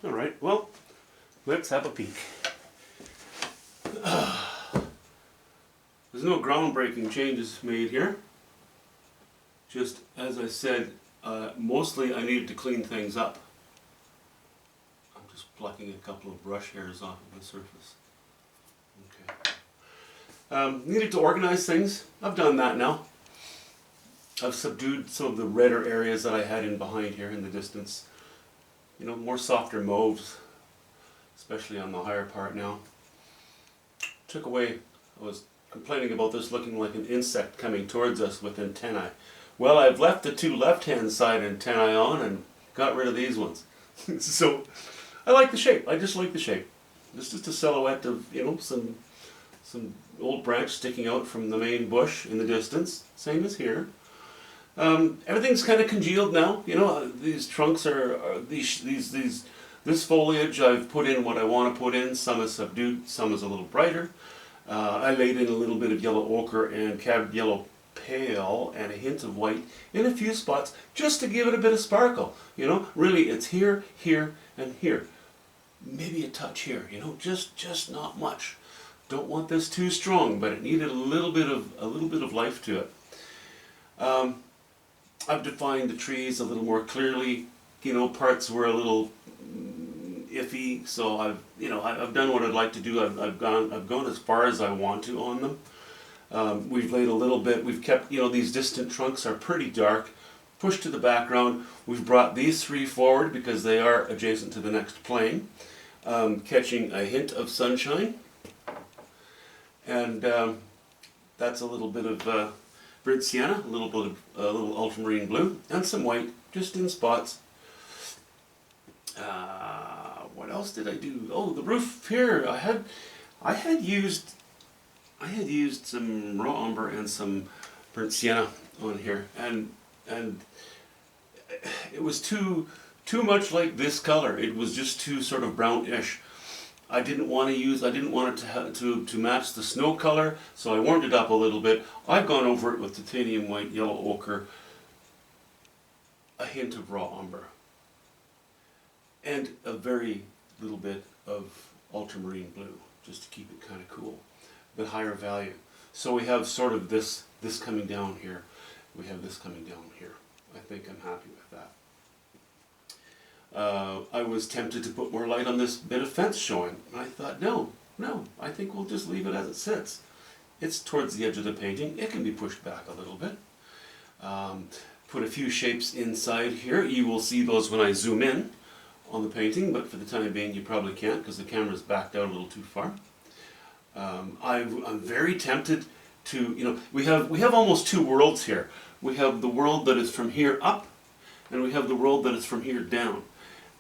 All right, well, let's have a peek. There's no groundbreaking changes made here. Just as I said, mostly I needed to clean things up. I'm just plucking a couple of brush hairs off of the surface. Okay. Needed to organize things. I've done that now. I've subdued some of the redder areas that I had in behind here in the distance. You know, more softer mauves, especially on the higher part now. Took away, I was complaining about this looking like an insect coming towards us with antennae. Well, I've left the two left-hand side antennae on and got rid of these ones. So, I like the shape. I just like the shape. It's just a silhouette of, you know, some old branch sticking out from the main bush in the distance. Same as here. Everything's kind of congealed now. You know, these trunks this foliage I've put in what I want to put in. Some is subdued, some is a little brighter. I laid in a little bit of yellow ochre and cab yellow pale and a hint of white in a few spots just to give it a bit of sparkle. You know, really it's here, here, and here. Maybe a touch here, you know, just not much. Don't want this too strong, but it needed a little bit of life to it. I've defined the trees a little more clearly. You know, parts were a little iffy, so I've done what I'd like to do. I've gone as far as I want to on them. We've laid a little bit. We've kept, you know, these distant trunks are pretty dark, pushed to the background. We've brought these three forward because they are adjacent to the next plane, catching a hint of sunshine, and that's a little bit of burnt sienna, a little bit of little ultramarine blue, and some white, just in spots. What else did I do? Oh, the roof here. I had used some raw umber and some burnt sienna on here, and it was too much like this color. It was just too sort of brownish. I didn't want it to match the snow color, so I warmed it up a little bit. I've gone over it with titanium white, yellow ochre, a hint of raw umber, and a very little bit of ultramarine blue, just to keep it kind of cool, but higher value. So we have sort of this coming down here. We have this coming down here. I think I'm happy with that. I was tempted to put more light on this bit of fence showing. I thought, no, I think we'll just leave it as it sits. It's towards the edge of the painting. It can be pushed back a little bit. Put a few shapes inside here. You will see those when I zoom in on the painting, but for the time being you probably can't because the camera's backed out a little too far. I'm very tempted to, you know, we have almost two worlds here. We have the world that is from here up, and we have the world that is from here down.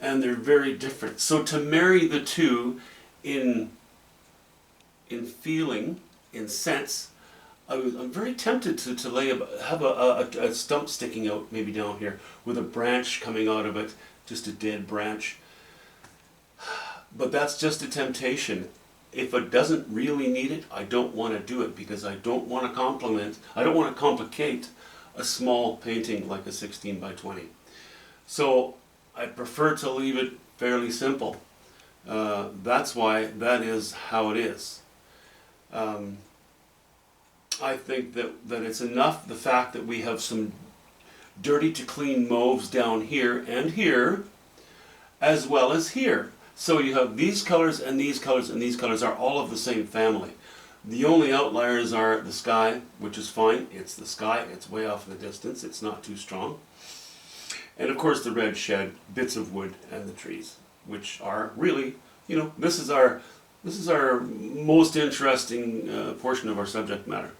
And they're very different. So to marry the two in feeling, in sense, I'm very tempted to have a stump sticking out maybe down here with a branch coming out of it, just a dead branch. But that's just a temptation. If it doesn't really need it, I don't want to do it because I don't want to complicate a small painting like a 16 by 20. So I prefer to leave it fairly simple. That's why that is how it is. I think that it's enough the fact that we have some dirty to clean mauves down here and here, as well as here. So you have these colors and these colors and these colors are all of the same family. The only outliers are the sky, which is fine. It's the sky. It's way off in the distance. It's not too strong. And of course the red shed, bits of wood, and the trees, which are really, you know, this is our most interesting portion of our subject matter.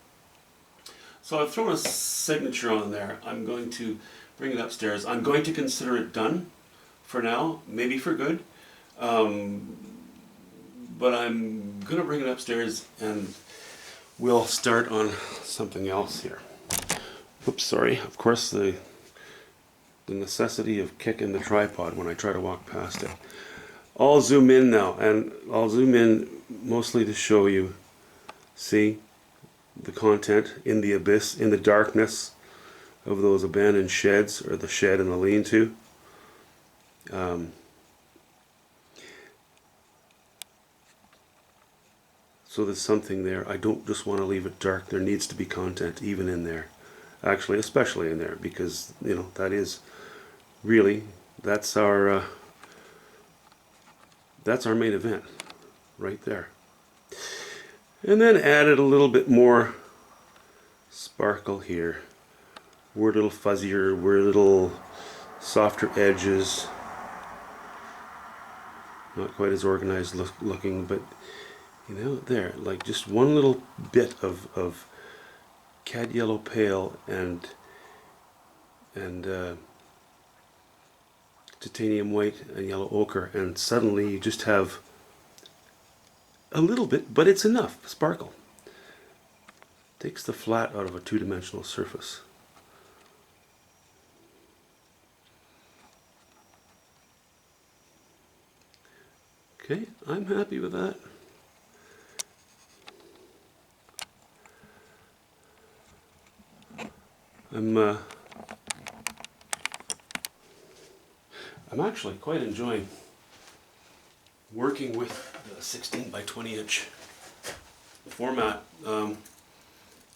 So I've thrown a signature on there. I'm going to bring it upstairs. I'm going to consider it done for now, maybe for good. But I'm going to bring it upstairs and we'll start on something else here. Oops, sorry. Of course, the necessity of kicking the tripod when I try to walk past it. I'll zoom in now, and I'll zoom in mostly to show you, see, the content in the abyss, in the darkness of those abandoned sheds, or the shed and the lean-to. So there's something there. I don't just want to leave it dark. There needs to be content even in there. Actually, especially in there, because, you know, that is really, that's our main event right there. And then added a little bit more sparkle here. We're a little fuzzier, we're a little softer edges. Not quite as organized looking, but you know, there, like just one little bit of cad yellow pale and titanium white and yellow ochre, and suddenly you just have a little bit, but it's enough sparkle. Takes the flat out of a two-dimensional surface. Okay, I'm happy with that. I'm actually quite enjoying working with the 16 by 20 inch format.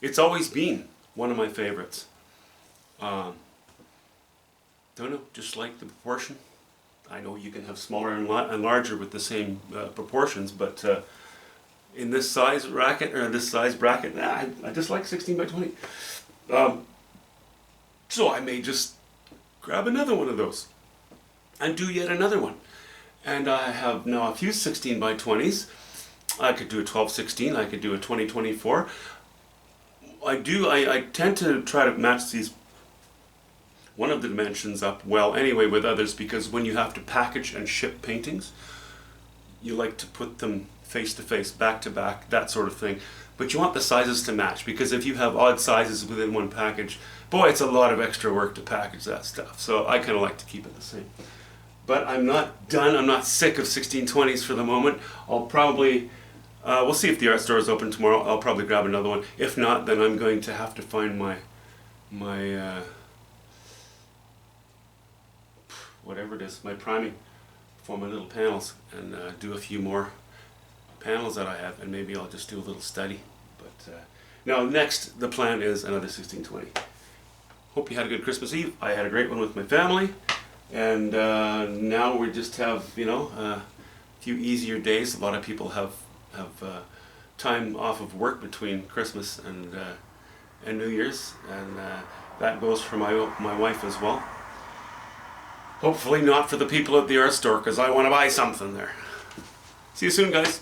It's always been one of my favorites. Don't know, just like the proportion. I know you can have smaller and larger with the same proportions, but in this size racket or this size bracket, I just like 16 by 20. So I may just grab another one of those and do yet another one. And I have now a few 16 by 20s. I could do a 12-16, I could do a 20-24. I tend to try to match these, one of the dimensions up well anyway with others, because when you have to package and ship paintings, you like to put them face to face, back to back, that sort of thing. But you want the sizes to match, because if you have odd sizes within one package, boy, it's a lot of extra work to package that stuff. So I kind of like to keep it the same. But I'm not done. I'm not sick of 1620s for the moment. I'll probably, we'll see if the art store is open tomorrow. I'll probably grab another one. If not, then I'm going to have to find my whatever it is, my priming for my little panels, and do a few more panels that I have, and maybe I'll just do a little study. But now next, the plan is another 1620. Hope you had a good Christmas Eve. I had a great one with my family, and now we just have, you know, a few easier days. A lot of people have time off of work between Christmas and New Year's, and that goes for my wife as well. Hopefully not for the people at the art store, because I want to buy something there. See you soon, guys.